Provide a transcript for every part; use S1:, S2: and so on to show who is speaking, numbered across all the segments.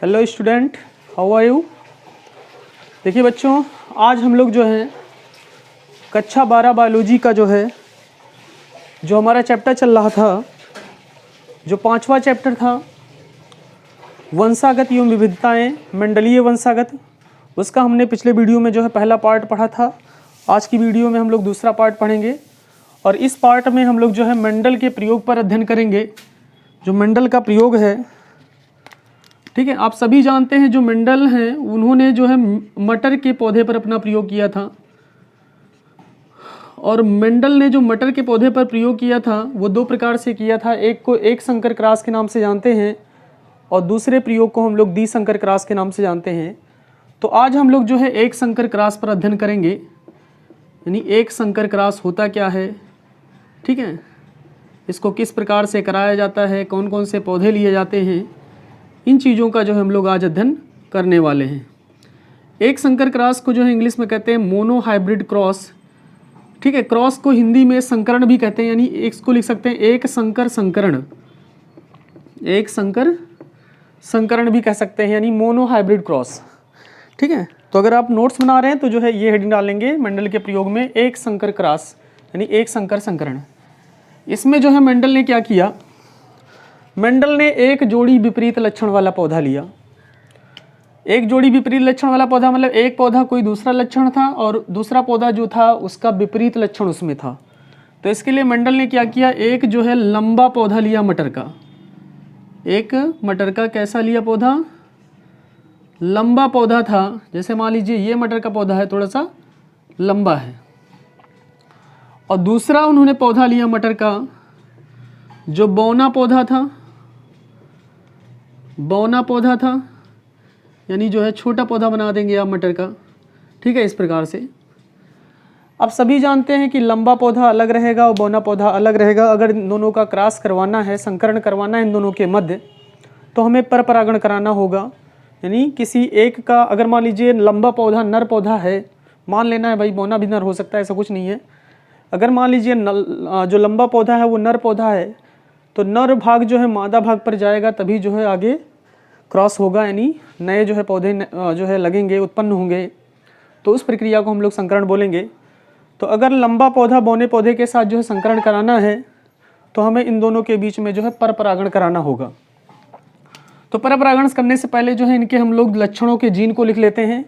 S1: Hello student, how are you. देखिए बच्चों, आज हम लोग जो है कक्षा 12 बायोलॉजी का जो हमारा चैप्टर चल रहा था, जो 5वां चैप्टर था वंशागत एवं विविधताएं, मंडलीय वंशागत, उसका हमने पिछले वीडियो में जो है पहला पार्ट पढ़ा था। आज की वीडियो में हम लोग दूसरा पार्ट पढ़ेंगे और इस पार्ट में हम लोग जो है मंडल के प्रयोग पर अध्ययन करेंगे। जो मंडल का प्रयोग है, ठीक है, आप सभी जानते हैं जो मंडल हैं उन्होंने जो है मटर के पौधे पर अपना प्रयोग किया था। और मंडल ने जो मटर के पौधे पर प्रयोग किया था वो दो प्रकार से किया था। एक को एक संकर क्रास के नाम से जानते हैं और दूसरे प्रयोग को हम लोग द्विसंकर क्रास के नाम से जानते हैं। तो आज हम लोग जो है एक संकर क्रास पर अध्ययन करेंगे, यानी एक संकर क्रास होता क्या है, ठीक है, इसको किस प्रकार से कराया जाता है, कौन कौन से पौधे लिए जाते हैं, इन चीज़ों का जो है हम लोग आज अध्ययन करने वाले हैं। एक संकर क्रॉस को जो है इंग्लिश में कहते हैं मोनो हाइब्रिड क्रॉस, ठीक है। क्रॉस को हिंदी में संकरण भी कहते हैं, यानी इसको लिख सकते हैं एक संकर संकरण, एक संकर संकरण भी कह सकते हैं, यानी मोनो हाइब्रिड क्रॉस, ठीक है। तो अगर आप नोट्स बना रहे हैं तो जो है ये हेडिंग डालेंगे मंडल के प्रयोग में एक संकर क्रॉस, यानी एक संकर संकरण। इसमें जो है मंडल ने क्या किया, मंडल ने एक जोड़ी विपरीत लक्षण वाला पौधा लिया। एक जोड़ी विपरीत लक्षण वाला पौधा मतलब एक पौधा कोई दूसरा लक्षण था और दूसरा पौधा जो था उसका विपरीत लक्षण उसमें था। तो इसके लिए मंडल ने क्या किया, एक जो है लंबा पौधा लिया मटर का, एक मटर का कैसा लिया पौधा, लंबा पौधा था। जैसे मान लीजिए ये मटर का पौधा है, थोड़ा सा लंबा है। और दूसरा उन्होंने पौधा लिया मटर का जो बौना पौधा था, बौना पौधा था, यानी जो है छोटा पौधा बना देंगे आप मटर का, ठीक है, इस प्रकार से। अब सभी जानते हैं कि लंबा पौधा अलग रहेगा और बौना पौधा अलग रहेगा। अगर इन दोनों का क्रॉस करवाना है, संकरण करवाना है इन दोनों के मध्य, तो हमें पर परागण कराना होगा। यानी किसी एक का, अगर मान लीजिए लंबा पौधा नर पौधा है, मान लेना है भाई बौना भी नर हो सकता है, ऐसा कुछ नहीं है। अगर मान लीजिए जो लंबा पौधा है वो नर पौधा है, तो नर भाग जो है मादा भाग पर जाएगा, तभी जो है आगे क्रॉस होगा, यानी नए जो है पौधे जो है लगेंगे, उत्पन्न होंगे। तो उस प्रक्रिया को हम लोग संकरण बोलेंगे। तो अगर लंबा पौधा बौने पौधे के साथ जो है संकरण कराना है तो हमें इन दोनों के बीच में जो है पर परागण कराना होगा। तो पर परागण करने से पहले जो है इनके हम लोग लक्षणों के जीन को लिख लेते हैं।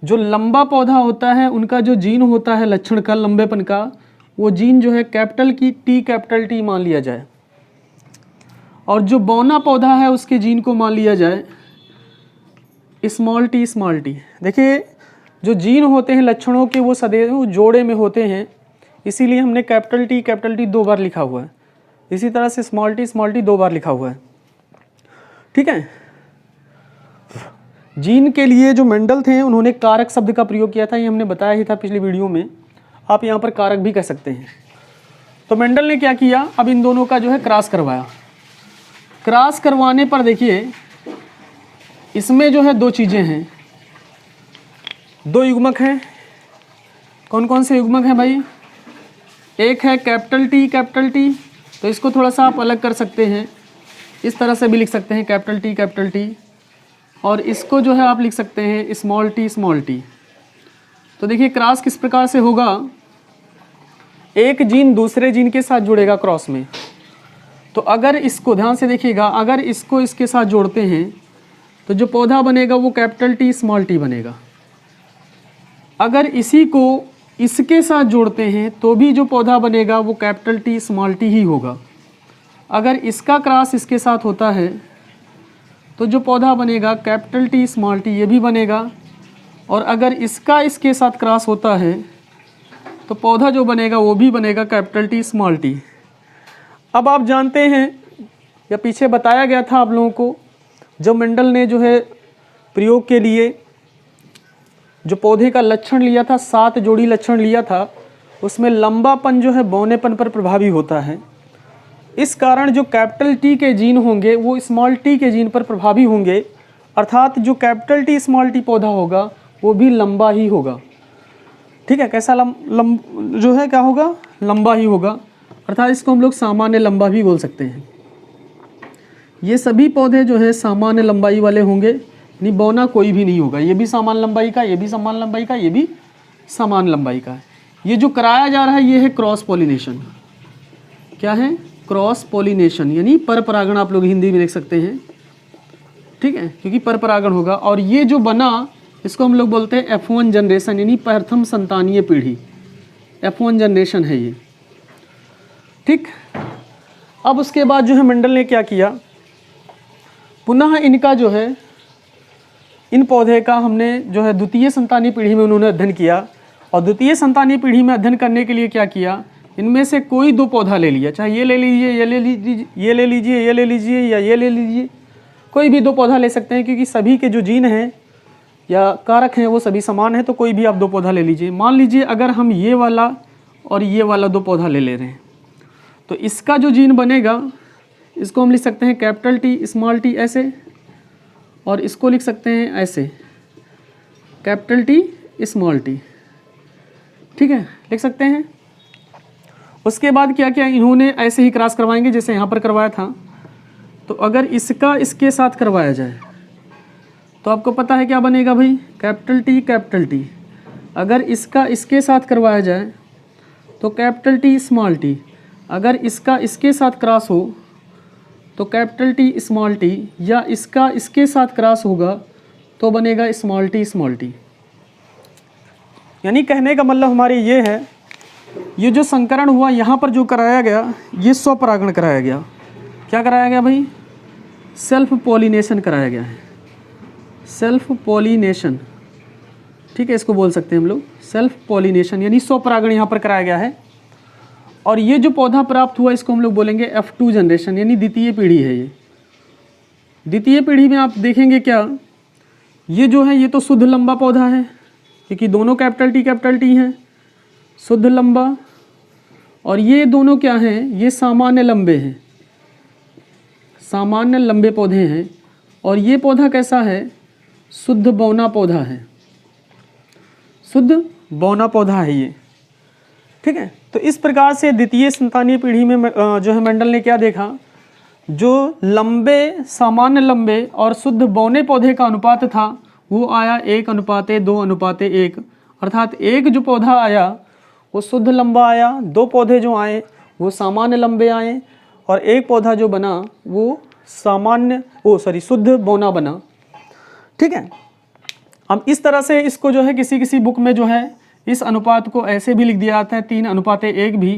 S1: जो लंबा पौधा होता है उनका जो जीन होता है लक्षण का, लंबेपन का, वो जीन जो है कैपिटल टी मान लिया जाए। और जो बौना पौधा है उसके जीन को मान लिया जाए स्मॉल टी। देखिए जो जीन होते हैं लक्षणों के वो सदैव जोड़े में होते हैं, इसीलिए हमने कैपिटल टी 2 बार लिखा हुआ है। इसी तरह से स्मॉल टी 2 बार लिखा हुआ है, ठीक है। जीन के लिए जो मंडल थे उन्होंने कारक शब्द का प्रयोग किया था, ये हमने बताया ही था पिछली वीडियो में। आप यहाँ पर कारक भी कह सकते हैं। तो मंडल ने क्या किया, अब इन दोनों का जो है क्रॉस करवाया। क्रॉस करवाने पर देखिए इसमें जो है दो चीज़ें हैं, दो युग्मक हैं। कौन कौन से युग्मक हैं भाई, एक है कैपिटल टी, तो इसको थोड़ा सा आप अलग कर सकते हैं, इस तरह से भी लिख सकते हैं कैपिटल टी, और इसको जो है आप लिख सकते हैं स्मॉल टी। तो देखिए क्रॉस किस प्रकार से होगा, एक जीन दूसरे जीन के साथ जुड़ेगा क्रॉस में। तो अगर इसको ध्यान से देखिएगा, अगर इसको इसके साथ जोड़ते हैं तो जो पौधा बनेगा वो कैपिटल टी स्मॉल टी बनेगा। अगर इसी को इसके साथ जोड़ते हैं तो भी जो पौधा बनेगा वो कैपिटल टी स्मॉल टी ही होगा। अगर इसका क्रॉस इसके साथ होता है तो जो पौधा बनेगा कैपिटल टी स्मॉल टी ये भी बनेगा, और अगर इसका इसके साथ क्रॉस होता है तो पौधा जो बनेगा वो भी बनेगा कैपिटल टी स्मॉल टी। अब आप जानते हैं या पीछे बताया गया था आप लोगों को, जब मंडल ने जो है प्रयोग के लिए जो पौधे का लक्षण लिया था, 7 जोड़ी लक्षण लिया था, उसमें लंबापन जो है बौनेपन पर प्रभावी होता है। इस कारण जो कैपिटल टी के जीन होंगे वो स्मॉल टी के जीन पर प्रभावी होंगे, अर्थात जो कैपिटल टी स्मॉल टी पौधा होगा वो भी लंबा ही होगा, ठीक है। कैसा जो है क्या होगा, लंबा ही होगा, अर्थात इसको हम लोग सामान्य लंबा भी बोल सकते हैं। ये सभी पौधे जो है सामान्य लंबाई वाले होंगे, यानी बौना कोई भी नहीं होगा। ये भी समान लंबाई का, ये भी समान लंबाई का, ये भी समान लंबाई का है। ये जो कराया जा रहा है ये है क्रॉस पॉलिनेशन। क्या है? क्रॉस पॉलिनेशन, यानी पर परागण आप लोग हिंदी में देख सकते हैं, ठीक है, क्योंकि पर परागण होगा। और ये जो बना इसको हम लोग बोलते हैं F1 जनरेशन, यानी प्रथम संतानीय पीढ़ी, F1 जनरेशन है ये, ठीक। अब उसके बाद जो है मेंडल ने क्या किया, पुनः इनका जो है इन पौधे का हमने जो है द्वितीय संतानीय पीढ़ी में उन्होंने अध्ययन किया। और द्वितीय संतानीय पीढ़ी में अध्ययन करने के लिए क्या किया, इनमें से कोई दो पौधा ले लिया, चाहे ये ले लीजिए, ये ले लीजिए, ये ले लीजिए, ये ले लीजिए, या ये ले लीजिए, कोई भी दो पौधा ले सकते हैं, क्योंकि सभी के जो जीन हैं या कारक हैं वो सभी समान हैं, तो कोई भी आप दो पौधा ले लीजिए। मान लीजिए अगर हम ये वाला और ये वाला दो पौधा ले ले रहे हैं, तो इसका जो जीन बनेगा इसको हम लिख सकते हैं कैपिटल टी स्मॉल टी ऐसे, और इसको लिख सकते हैं ऐसे कैपिटल टी स्मॉल टी, ठीक है, लिख सकते हैं। उसके बाद क्या किया, इन्होंने ऐसे ही क्रॉस करवाएंगे जैसे यहाँ पर करवाया था। तो अगर इसका इसके साथ करवाया जाए तो आपको पता है क्या बनेगा भाई, कैपिटल टी कैपिटल टी। अगर इसका इसके साथ करवाया जाए तो कैपिटल टी स्मॉल टी। अगर इसका इसके साथ क्रॉस हो तो कैपिटल टी स्मॉल टी, या इसका इसके साथ क्रॉस होगा तो बनेगा स्मॉल टी। यानी कहने का मतलब हमारे ये है, ये जो संकरण हुआ यहाँ पर जो कराया गया ये स्वपरागण कराया गया। क्या कराया गया भाई? सेल्फ पॉलिनेशन कराया गया है, सेल्फ पॉलिनेशन, ठीक है, इसको बोल सकते हैं हम लोग सेल्फ पॉलिनेशन, यानी स्वपरागण यहाँ पर कराया गया है। और ये जो पौधा प्राप्त हुआ इसको हम लोग बोलेंगे F2 जनरेशन, यानी द्वितीय पीढ़ी है ये। द्वितीय पीढ़ी में आप देखेंगे क्या, ये जो है ये तो शुद्ध लंबा पौधा है, क्योंकि दोनों कैपिटल टी हैं, शुद्ध लंबा। और ये दोनों क्या हैं, ये सामान्य लंबे हैं, सामान्य लंबे पौधे हैं। और ये पौधा कैसा है, शुद्ध बौना पौधा है, शुद्ध बौना पौधा है ये, ठीक है। तो इस प्रकार से द्वितीय संतानीय पीढ़ी में जो है मेंडल ने क्या देखा, जो लंबे सामान्य लंबे और शुद्ध बौने पौधे का अनुपात था वो आया 1:2:1, अर्थात एक जो पौधा आया वो शुद्ध लंबा आया, दो पौधे जो आए वो सामान्य लंबे आए, और एक पौधा जो बना वो शुद्ध बौना बना, ठीक है। अब इस तरह से इसको जो है किसी बुक में जो है इस अनुपात को ऐसे भी लिख दिया जाता है 3:1 भी,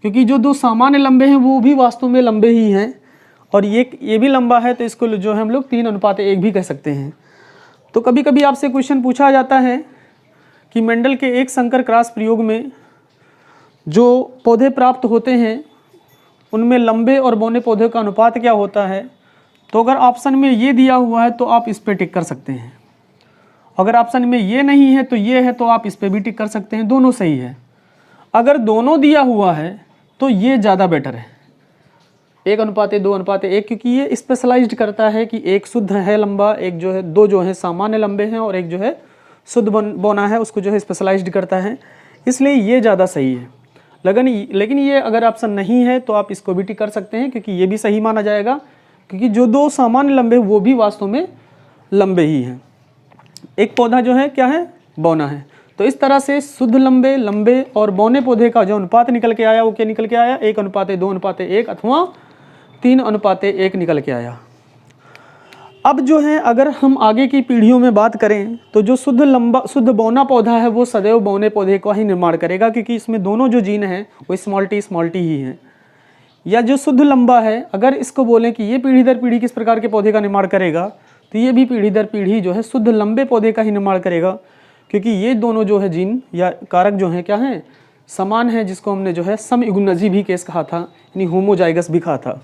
S1: क्योंकि जो दो सामान्य लंबे हैं वो भी वास्तव में लंबे ही हैं, और ये भी लंबा है, तो इसको जो है हम लोग 3:1 भी कह सकते हैं। तो कभी कभी आपसे क्वेश्चन पूछा जाता है कि मेंडल के एक संकर क्रॉस प्रयोग में जो पौधे प्राप्त होते हैं उनमें लंबे और बौने पौधे का अनुपात क्या होता है। तो अगर ऑप्शन में ये दिया हुआ है तो आप इस पर टिक कर सकते हैं, अगर ऑप्शन में ये नहीं है तो ये है, तो आप इस पर भी टिक कर सकते हैं, दोनों सही है। अगर दोनों दिया हुआ है तो ये ज़्यादा बेटर है, 1:2:1, क्योंकि ये स्पेशलाइज्ड करता है कि एक शुद्ध है लंबा, एक जो है दो जो है सामान्य लंबे हैं, और एक जो है शुद्ध बौना है, उसको जो है स्पेशलाइज्ड करता है, इसलिए ये ज़्यादा सही है। लेकिन ये अगर ऑप्शन नहीं है तो आप इसको भी टिक कर सकते हैं, क्योंकि ये भी सही माना जाएगा, क्योंकि जो दो सामान्य लंबे वो भी वास्तव में लंबे ही हैं। एक पौधा जो है क्या है, बौना है। तो इस तरह से शुद्ध लंबे और बौने पौधे का जो अनुपात निकल के आया वो क्या निकल के आया, 1:2:1 अथवा 3:1 निकल के आया। अब जो है अगर हम आगे की पीढ़ियों में बात करें तो जो शुद्ध बौना पौधा है वो सदैव बौने पौधे का ही निर्माण करेगा, क्योंकि इसमें दोनों जो जीन हैं वो स्मॉल टी ही हैं। या जो शुद्ध लंबा है, अगर इसको बोलें कि ये पीढ़ी दर पीढ़ी किस प्रकार के पौधे का निर्माण करेगा, तो ये भी पीढ़ी दर पीढ़ी जो है शुद्ध लंबे पौधे का ही निर्माण करेगा, क्योंकि ये दोनों जो है जीन या कारक जो हैं क्या हैं, समान है, जिसको हमने जो है समयुग्मनजी भी केस कहा था, यानी होमोजाइगस भी कहा था।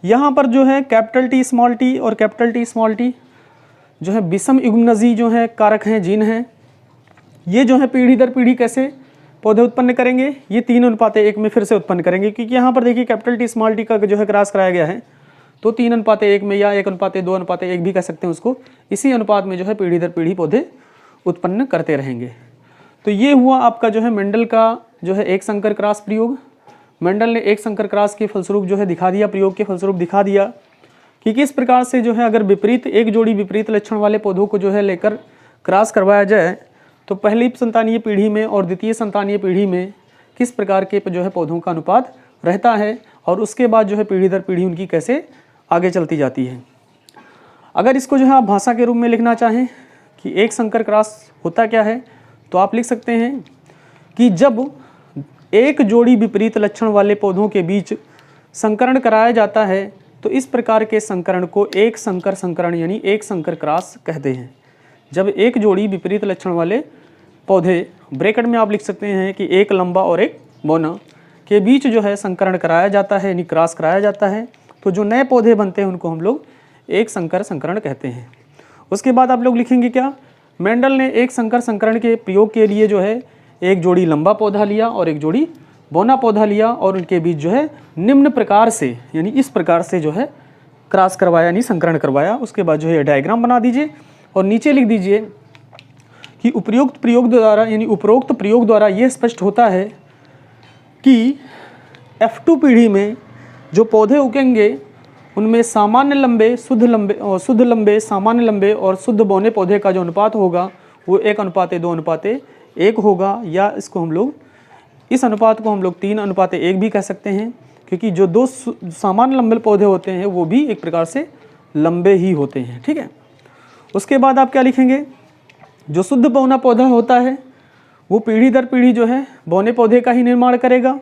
S1: यहाँ पर जो है कैपिटल टी स्मॉल टी और कैपिटल टी स्मॉल टी जो है विषम युग्मनजी जो है कारक हैं, जीन हैं। ये जो है पीढ़ी दर पीढ़ी कैसे पौधे उत्पन्न करेंगे, ये 3:1 में फिर से उत्पन्न करेंगे, क्योंकि यहाँ पर देखिए कैपिटल टी स्मॉल टी का जो है क्रॉस कराया गया है, तो 3:1 में या 1:2:1 भी कह सकते हैं उसको, इसी अनुपात में जो है पीढ़ी दर पीढ़ी पौधे उत्पन्न करते रहेंगे। तो ये हुआ आपका जो है मेंडल का जो है एक संकर क्रॉस प्रयोग। मेंडल ने एक संकर क्रॉस के फलस्वरूप जो है दिखा दिया, प्रयोग के फलस्वरूप दिखा दिया कि किस प्रकार से जो है अगर विपरीत एक जोड़ी विपरीत लक्षण वाले पौधों को जो है लेकर क्रॉस करवाया जाए तो पहली संतानीय पीढ़ी में और द्वितीय संतानीय पीढ़ी में किस प्रकार के जो है पौधों का अनुपात रहता है और उसके बाद जो है पीढ़ी दर पीढ़ी उनकी कैसे आगे चलती जाती है। अगर इसको जो है आप भाषा के रूप में लिखना चाहें कि एक संकर क्रॉस होता क्या है तो आप लिख सकते हैं कि जब एक जोड़ी विपरीत लक्षण वाले पौधों के बीच संकरण कराया जाता है तो इस प्रकार के संकरण को एक संकर संकरण यानी एक संकर क्रॉस कहते हैं। जब एक जोड़ी विपरीत लक्षण वाले पौधे, ब्रैकेट में आप लिख सकते हैं कि एक लंबा और एक बौना, के बीच जो है संकरण कराया जाता है यानी क्रॉस कराया जाता है तो जो नए पौधे बनते हैं उनको हम लोग एक संकर संकरण कहते हैं। उसके बाद आप लोग लिखेंगे क्या, मेंडल ने एक संकर संकरण के प्रयोग के लिए जो है एक जोड़ी लंबा पौधा लिया और एक जोड़ी बौना पौधा लिया और उनके बीच जो है निम्न प्रकार से यानी इस प्रकार से जो है क्रॉस करवाया यानी संकरण करवाया। उसके बाद जो है डायग्राम बना दीजिए और नीचे लिख दीजिए कि उपरोक्त प्रयोग द्वारा यानी उपरोक्त प्रयोग द्वारा यह स्पष्ट होता है कि F2 पीढ़ी में जो पौधे उगेंगे उनमें सामान्य लंबे, शुद्ध लंबे, सामान्य लंबे और शुद्ध बौने पौधे का जो अनुपात होगा वो 1:2:1 होगा, या इसको हम लोग इस अनुपात को हम लोग 3:1 भी कह सकते हैं क्योंकि जो दो सामान्य लंबे पौधे होते हैं वो भी एक प्रकार से लंबे ही होते हैं। ठीक है। उसके बाद आप क्या लिखेंगे, जो शुद्ध बौना पौधा होता है वो पीढ़ी दर पीढ़ी जो है बौने पौधे का ही निर्माण करेगा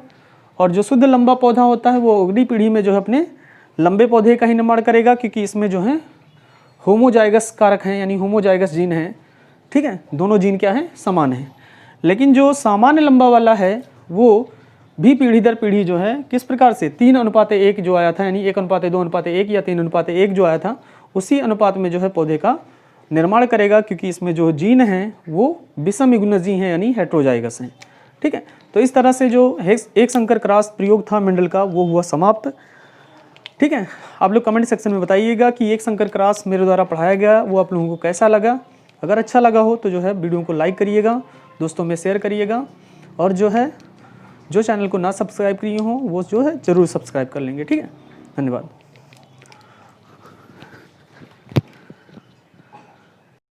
S1: और जो शुद्ध लंबा पौधा होता है वो अगली पीढ़ी में जो है अपने लंबे पौधे का ही निर्माण करेगा क्योंकि इसमें जो है होमोजाइगस कारक हैं यानी होमोजाइगस जीन है। ठीक है, दोनों जीन क्या है, समान है। लेकिन जो सामान्य लंबा वाला है वो भी पीढ़ी दर पीढ़ी जो है किस प्रकार से 3:1 जो आया था यानी 1:2:1 या 3:1 जो आया था उसी अनुपात में जो है पौधे का निर्माण करेगा क्योंकि इसमें जो जीन हैं वो विषम युग्मजी हैं यानी हेट्रोजाइगस हैं। ठीक है, तो इस तरह से जो एक संकर क्रॉस प्रयोग था मेंडल का वो हुआ समाप्त। ठीक है, आप लोग कमेंट सेक्शन में बताइएगा कि एक संकर क्रॉस मेरे द्वारा पढ़ाया गया वो आप लोगों को कैसा लगा। अगर अच्छा लगा हो तो जो है वीडियो को लाइक करिएगा, दोस्तों में शेयर करिएगा और जो है जो चैनल को ना सब्सक्राइब किए हो वो जो है ज़रूर सब्सक्राइब कर लेंगे। ठीक है, धन्यवाद।